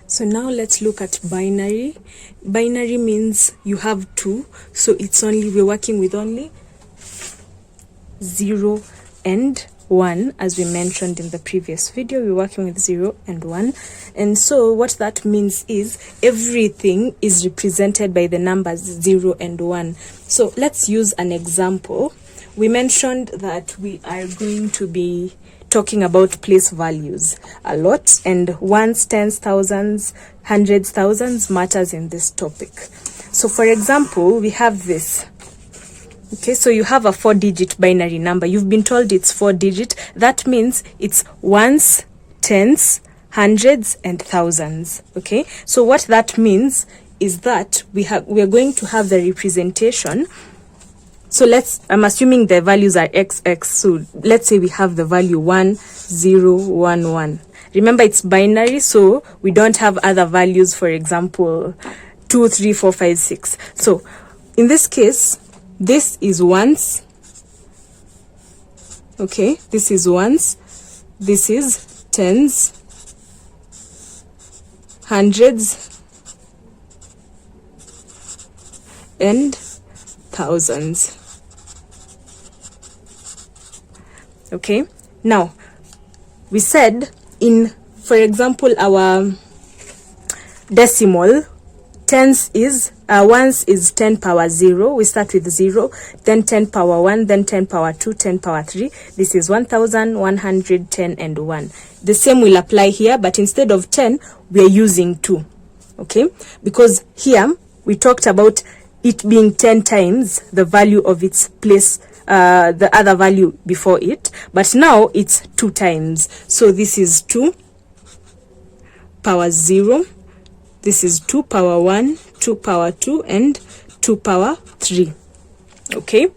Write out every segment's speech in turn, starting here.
So now let's look at binary. Binary means you have two, so we're working with only 0 and 1. As we mentioned in the previous video, we're working with 0 and 1. And so what that means is everything is represented by the numbers 0 and 1. So let's use an example. We mentioned that we are going to be talking about place values a lot, and ones, tens, thousands, hundreds, thousands matters in this topic. So for example, we have this. Okay, so you have a 4-digit binary number. You've been told it's 4-digit. That means it's ones, tens, hundreds, and thousands. Okay, so what that means is that we are going to have the representation. So I'm assuming the values are XX. So let's say we have the value 1, 0, 1, 1. Remember, it's binary, so we don't have other values, for example, 2, 3, 4, 5, 6. So in this case, this is ones. Okay, this is ones. This is tens, hundreds, and thousands. Okay, now we said for example, our decimal tens is ones is 10 power 0. We start with 0, then 10 power 1, then 10 power 2, 10 power 3. This is 1110 and 1. The same will apply here, but instead of 10, we are using 2. Okay, because here we talked about it being 10 times the value of its place, the other value before it, but now it's 2 times. So this is 2 power 0, this is 2 power 1, 2 power 2, and 2 power 3. Okay,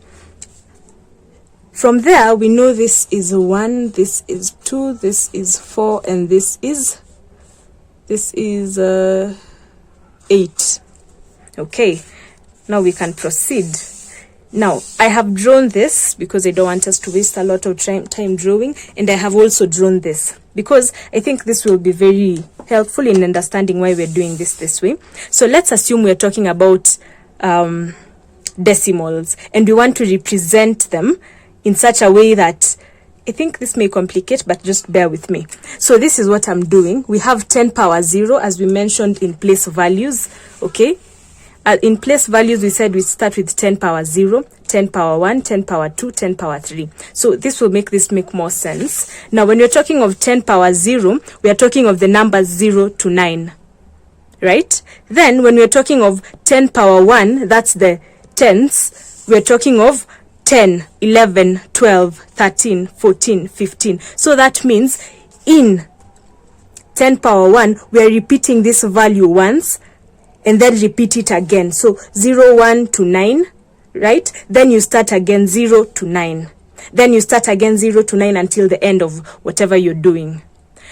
from there we know this is 1, this is 2, this is 4, and this is 8. Okay, now we can proceed. Now, I have drawn this because I don't want us to waste a lot of time drawing, and I have also drawn this because I think this will be very helpful in understanding why we're doing this way. So let's assume we're talking about decimals, and we want to represent them in such a way that, I think this may complicate, but just bear with me. So this is what I'm doing. We have 10 power 0, as we mentioned in place values, okay? In place values, we said we start with 10 power 0, 10 power 1, 10 power 2, 10 power 3. So this will make more sense. Now, when you're talking of 10 power 0, we are talking of the numbers 0 to 9, right? Then when we're talking of 10 power 1, that's the tens, we're talking of 10, 11, 12, 13, 14, 15. So that means in 10 power 1, we are repeating this value once, and then repeat it again. So 0, 1 to 9, right? Then you start again 0 to 9. Then you start again 0 to 9 until the end of whatever you're doing.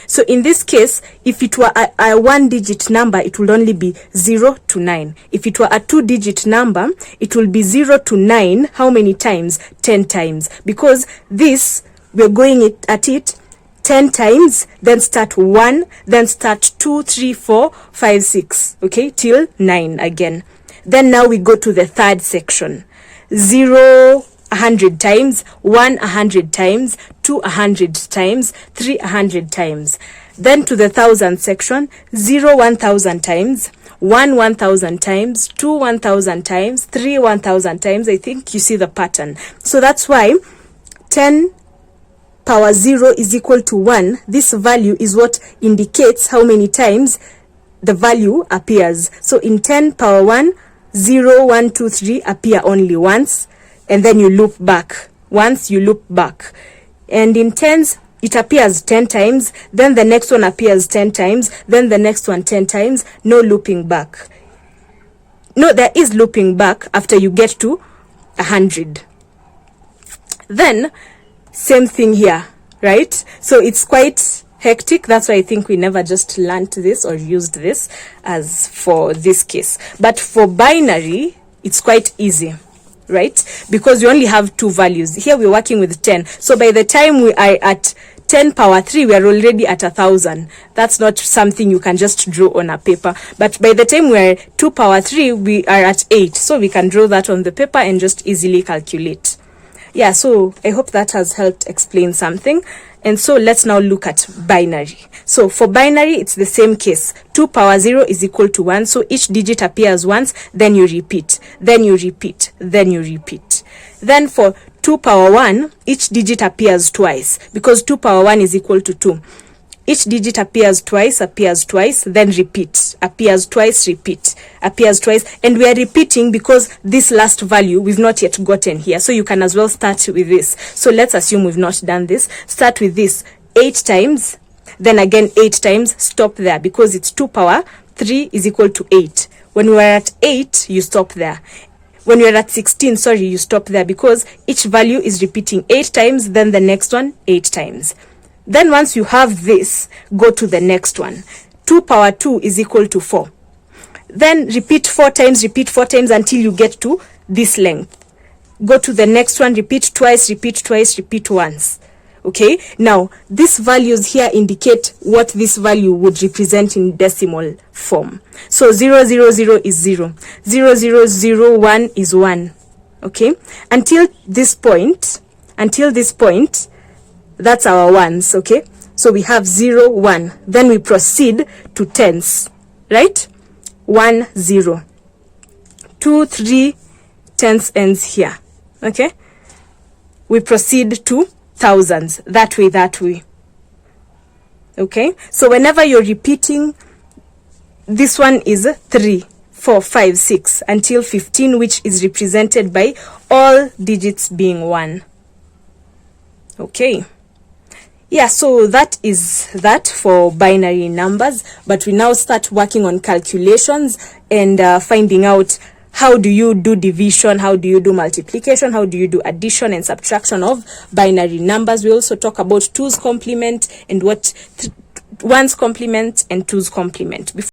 So in this case, if it were a 1-digit number, it will only be 0 to 9. If it were a 2-digit number, it will be 0 to 9. How many times? 10 times. Because this, we're going at it 10 times, then start 1, then start 2, 3, 4, 5, 6, okay, till 9 again. Then now we go to the third section. 0, 100 times, 1, 100 times, 2, 100 times, 3, 100 times. Then to the thousand section, 0, 1,000 times, 1, 1,000 times, 2, 1,000 times, 3, 1,000 times. I think you see the pattern. So that's why 10 power 0 is equal to 1. This value is what indicates how many times the value appears. So in 10 power 1, 0, 1, 2, 3 appear only once, and then you loop back. Once you loop back. And in tens, it appears 10 times, then the next one appears 10 times, then the next one 10 times, no looping back. No, there is looping back after you get to 100. Then same thing here, right? So it's quite hectic. That's why I think we never just learned this or used this as for this case. But for binary, it's quite easy, right? Because we only have 2 values. Here we're working with 10. So by the time we are at 10 power 3, we are already at 1,000. That's not something you can just draw on a paper. But by the time we're 2 power 3, we are at 8. So we can draw that on the paper and just easily calculate. Yeah, so I hope that has helped explain something. And so let's now look at binary. So for binary, it's the same case. 2 power 0 is equal to 1. So each digit appears once, then you repeat, then you repeat, then you repeat. Then for 2 power 1, each digit appears twice, because 2 power 1 is equal to 2. Each digit appears twice, then repeat, appears twice, repeat, appears twice. And we are repeating because this last value we've not yet gotten here. So you can as well start with this. So let's assume we've not done this. Start with this 8 times, then again 8 times, stop there, because it's 2 power 3 is equal to 8. When we are at 8, you stop there. When you're at 16, you stop there, because each value is repeating 8 times, then the next one 8 times. Then once you have this, go to the next one. 2 power 2 is equal to 4. Then repeat 4 times until you get to this length. Go to the next one, repeat twice, repeat once. Okay, now these values here indicate what this value would represent in decimal form. So 0, 0, 0 is 0. 0, 0, 0, 1 is 1. Okay, until this point, that's our ones. Okay, so we have 0, 1. Then we proceed to tens, right? 1, 0. 2, 3, tens ends here. Okay, we proceed to thousands, that way. Okay, so whenever you're repeating, this one is 3, 4, 5, 6 until 15, which is represented by all digits being 1. Okay, yeah, so that is that for binary numbers. But we now start working on calculations and finding out how do you do division, how do you do multiplication, how do you do addition and subtraction of binary numbers. We also talk about 2's complement and what 1's complement and 2's complement.